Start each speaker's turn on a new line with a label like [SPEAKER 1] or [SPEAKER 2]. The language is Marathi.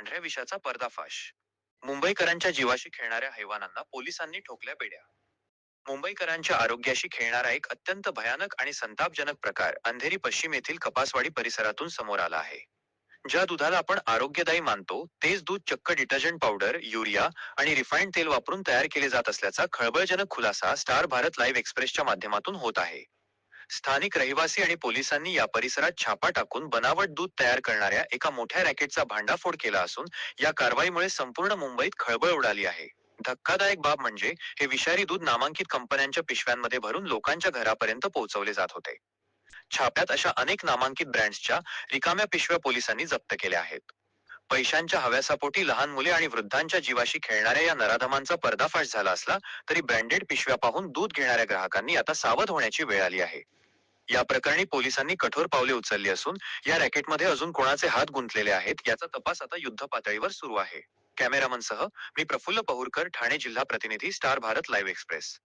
[SPEAKER 1] पांढऱ्या विषाचा पर्दाफाश. मुंबईकरांच्या जीवाशी खेळणाऱ्या हैवानांना पोलिसांनी ठोकल्या बेड्या. मुंबईकरांच्या आरोग्याशी खेळणारा एक अत्यंत भयानक आणि संतापजनक प्रकार अंधेरी पश्चिम येथील कपासवाडी परिसरातून समोर आला आहे. ज्या दुधाला आपण आरोग्यदायी मानतो तेच दूध चक्क डिटर्जंट पावडर, युरिया आणि रिफाइंड तेल वापरून तयार केले जात असल्याचा खळबळजनक खुलासा स्टार भारत लाईव्ह एक्सप्रेसच्या माध्यमातून होत आहे. स्थानिक रहिवासी आणि पोलिसांनी या परिसरात छापा टाकून बनावट दूध तयार करणाऱ्या एका मोठ्या रॅकेटचा भांडाफोड केला असून या कारवाईमुळे संपूर्ण मुंबईत खळबळ उडाली आहे. धक्कादायक बाब म्हणजे हे विषारी दूध नामांकित कंपन्यांच्या पिशव्यांमध्ये भरून लोकांच्या घरापर्यंत पोहोचवले जात होते. छाप्यात अशा अनेक नामांकित ब्रँड्सच्या रिकाम्या पिशव्या पोलिसांनी जप्त केल्या आहेत. पैशांच्या हव्यासापोटी लहान मुले आणि वृद्धांच्या जीवाशी खेळणाऱ्या या नराधमांचा पर्दाफाश झाला असला तरी ब्रँडेड पिशव्या पाहून दूध घेणाऱ्या ग्राहकांनी आता सावध होण्याची वेळ आली आहे. या प्रकरणी पोलिसांनी कठोर पावले उचलली असून या रॅकेटमध्ये अजून कोणाचे हात गुंतलेले आहेत याचा तपास आता युद्ध पातळीवर सुरू आहे. कॅमेरामनसह मी प्रफुल्ल पहुरकर, ठाणे जिल्हा प्रतिनिधी, स्टार भारत लाईव्ह एक्सप्रेस.